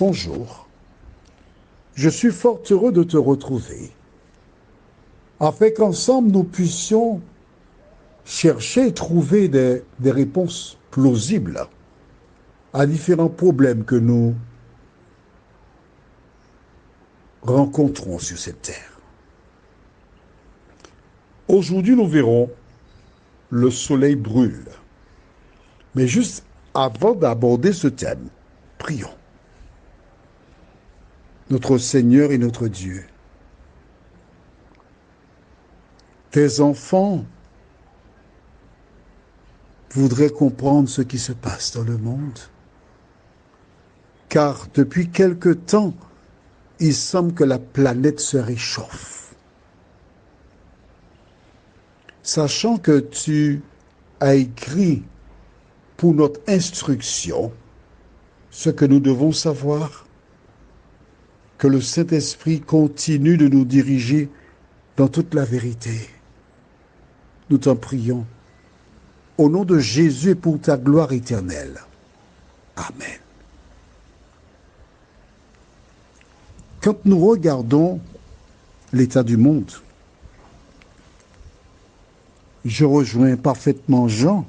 Bonjour, je suis fort heureux de te retrouver, afin qu'ensemble nous puissions chercher et trouver des réponses plausibles à différents problèmes que nous rencontrons sur cette terre. Aujourd'hui, nous verrons le soleil brûle. Mais juste avant d'aborder ce thème, prions. Notre Seigneur et notre Dieu, tes enfants voudraient comprendre ce qui se passe dans le monde, car depuis quelque temps, il semble que la planète se réchauffe. Sachant que tu as écrit pour notre instruction ce que nous devons savoir, que le Saint-Esprit continue de nous diriger dans toute la vérité. Nous t'en prions. Au nom de Jésus et pour ta gloire éternelle. Amen. Quand nous regardons l'état du monde, je rejoins parfaitement Jean,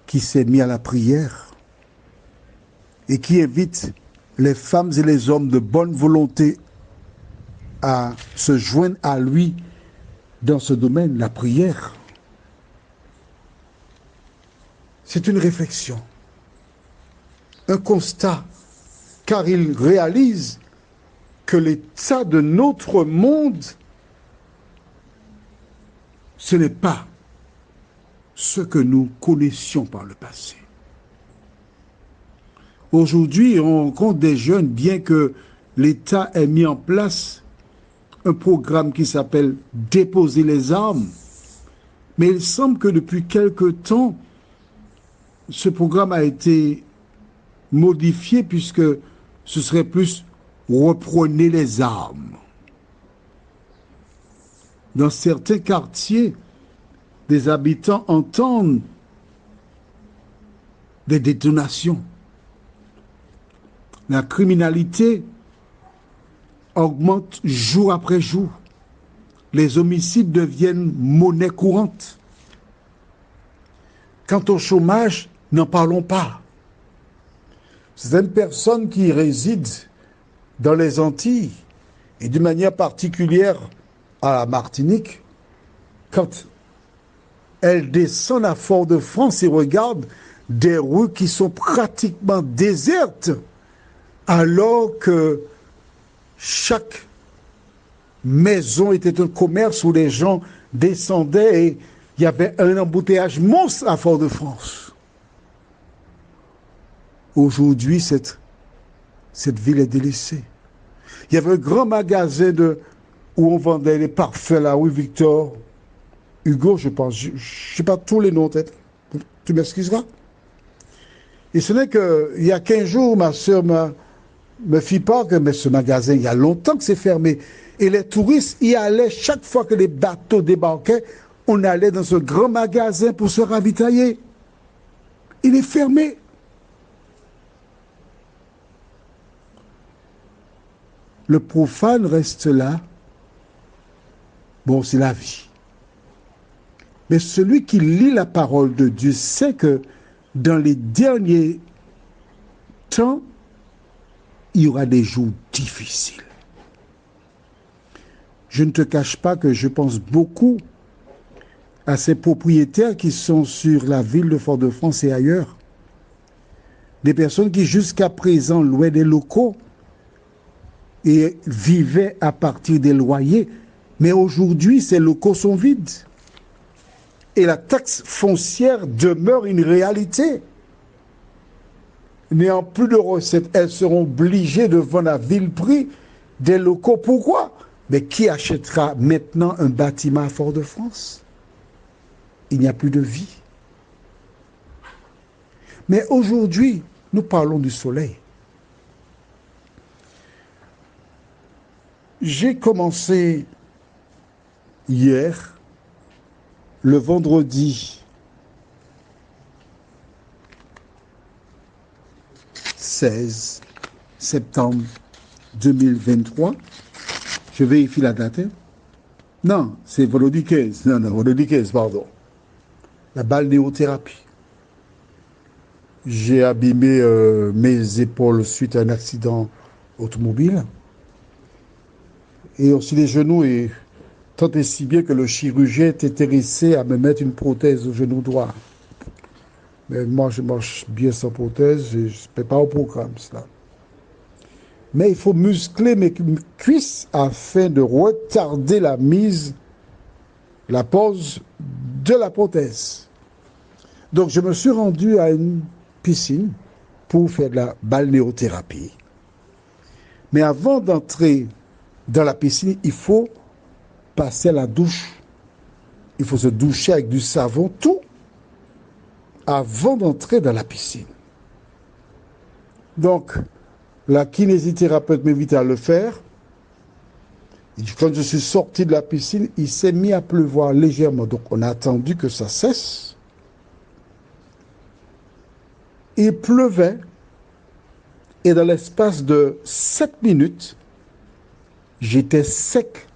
qui s'est mis à la prière et qui invite les femmes et les hommes de bonne volonté à se joindre à lui dans ce domaine, la prière. C'est une réflexion, un constat, car il réalise que l'état de notre monde, ce n'est pas ce que nous connaissions par le passé. Aujourd'hui, on rencontre des jeunes, bien que l'État ait mis en place un programme qui s'appelle « Déposer les armes », mais il semble que depuis quelque temps, ce programme a été modifié puisque ce serait plus « reprenez les armes ». Dans certains quartiers, des habitants entendent des détonations. La criminalité augmente jour après jour. Les homicides deviennent monnaie courante. Quant au chômage, n'en parlons pas. Certaines personnes qui résident dans les Antilles, et d'une manière particulière à la Martinique, quand elles descendent à Fort-de-France et regardent des rues qui sont pratiquement désertes, alors que chaque maison était un commerce où les gens descendaient et il y avait un embouteillage monstre à Fort-de-France. Aujourd'hui, cette ville est délaissée. Il y avait un grand magasin où on vendait les parfums là, oui, Victor Hugo, je pense. Je ne sais pas tous les noms en tête. Tu m'excuseras. Et ce n'est qu'il y a 15 jours, ma soeur me fit part que mais ce magasin, il y a longtemps que c'est fermé. Et les touristes y allaient chaque fois que les bateaux débarquaient. On allait dans ce grand magasin pour se ravitailler. Il est fermé. Le profane reste là. Bon, c'est la vie. Mais celui qui lit la parole de Dieu sait que dans les derniers temps, il y aura des jours difficiles. Je ne te cache pas que je pense beaucoup à ces propriétaires qui sont sur la ville de Fort-de-France et ailleurs. Des personnes qui jusqu'à présent louaient des locaux et vivaient à partir des loyers. Mais aujourd'hui, ces locaux sont vides. Et la taxe foncière demeure une réalité. N'ayant plus de recettes, elles seront obligées de vendre à vil prix des locaux. Pourquoi? Mais qui achètera maintenant un bâtiment à Fort-de-France? Il n'y a plus de vie. Mais aujourd'hui, nous parlons du soleil. J'ai commencé hier, le vendredi 16 septembre 2023. Je vérifie la date. Non, c'est vendredi 15. Non, vendredi 15, pardon. La balnéothérapie. J'ai abîmé mes épaules suite à un accident automobile. Et aussi les genoux, et tant et si bien que le chirurgien est intéressé à me mettre une prothèse au genou droit. Mais moi, je marche bien sans prothèse et je ne fais pas au programme, cela. Mais il faut muscler mes cuisses afin de retarder la pose de la prothèse. Donc, je me suis rendu à une piscine pour faire de la balnéothérapie. Mais avant d'entrer dans la piscine, il faut passer à la douche. Il faut se doucher avec du savon, tout, avant d'entrer dans la piscine. Donc, la kinésithérapeute m'invite à le faire. Et quand je suis sorti de la piscine, il s'est mis à pleuvoir légèrement. Donc, on a attendu que ça cesse. Il pleuvait. Et dans l'espace de 7 minutes, j'étais sec,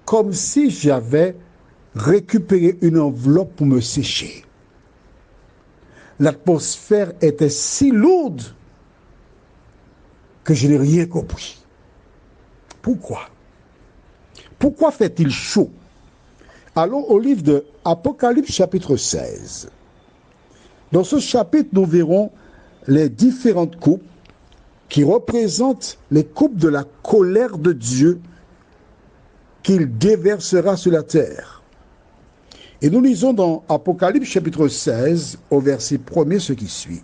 comme si j'avais récupéré une enveloppe pour me sécher. L'atmosphère était si lourde que je n'ai rien compris. Pourquoi? Pourquoi fait-il chaud? Allons au livre de Apocalypse chapitre 16. Dans ce chapitre, nous verrons les différentes coupes qui représentent les coupes de la colère de Dieu qu'il déversera sur la terre. Et nous lisons dans Apocalypse chapitre 16, au verset 1er, ce qui suit.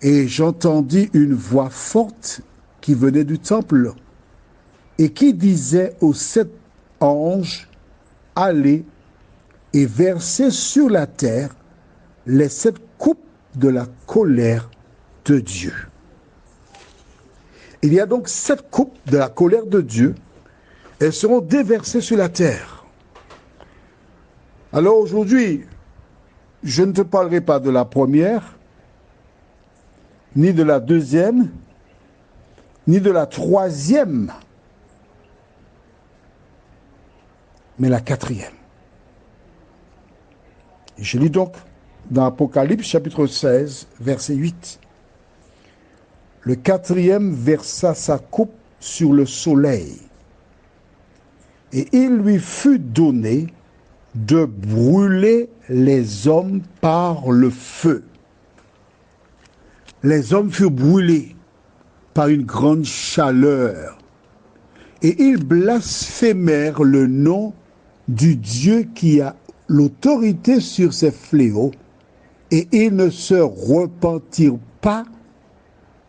Et j'entendis une voix forte qui venait du temple et qui disait aux 7 anges, allez et versez sur la terre les 7 coupes de la colère de Dieu. Il y a donc 7 coupes de la colère de Dieu. Elles seront déversées sur la terre. Alors aujourd'hui, je ne te parlerai pas de la première, ni de la deuxième, ni de la troisième, mais la 4e. Je lis donc dans Apocalypse chapitre 16, verset 8. Le 4e versa sa coupe sur le soleil, et il lui fut donné de brûler les hommes par le feu. Les hommes furent brûlés par une grande chaleur, et ils blasphémèrent le nom du Dieu qui a l'autorité sur ces fléaux, et ils ne se repentirent pas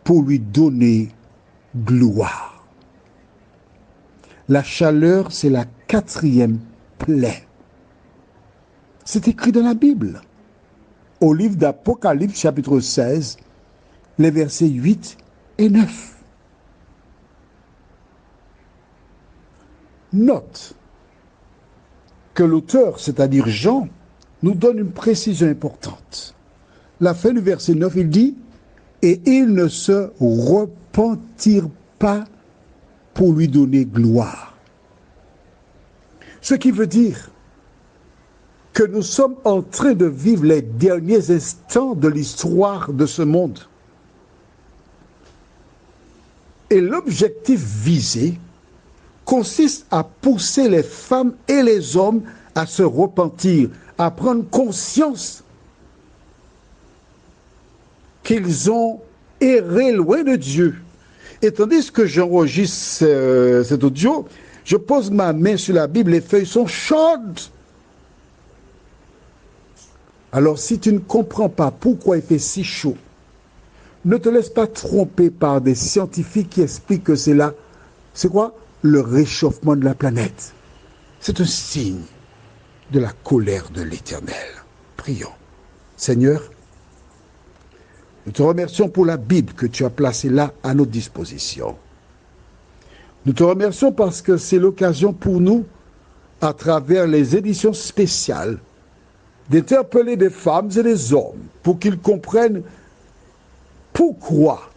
pour lui donner gloire. La chaleur, c'est la 4e plaie. C'est écrit dans la Bible. Au livre d'Apocalypse, chapitre 16, les versets 8 et 9. Note que l'auteur, c'est-à-dire Jean, nous donne une précision importante. La fin du verset 9, il dit « Et ils ne se repentirent pas pour lui donner gloire ». Ce qui veut dire que nous sommes en train de vivre les derniers instants de l'histoire de ce monde. Et l'objectif visé consiste à pousser les femmes et les hommes à se repentir, à prendre conscience qu'ils ont erré loin de Dieu. Et tandis que j'enregistre cet audio, je pose ma main sur la Bible, les feuilles sont chaudes. Alors si tu ne comprends pas pourquoi il fait si chaud, ne te laisse pas tromper par des scientifiques qui expliquent que c'est là, c'est quoi? Le réchauffement de la planète. C'est un signe de la colère de l'Éternel. Prions. Seigneur, nous te remercions pour la Bible que tu as placée là à notre disposition. Nous te remercions parce que c'est l'occasion pour nous, à travers les éditions spéciales, d'interpeller des femmes et des hommes pour qu'ils comprennent pourquoi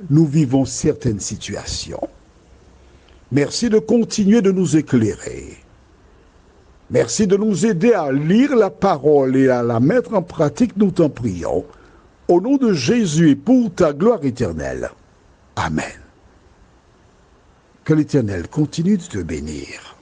nous vivons certaines situations. Merci de continuer de nous éclairer. Merci de nous aider à lire la parole et à la mettre en pratique, nous t'en prions. Au nom de Jésus et pour ta gloire éternelle. Amen. Que l'Éternel continue de te bénir.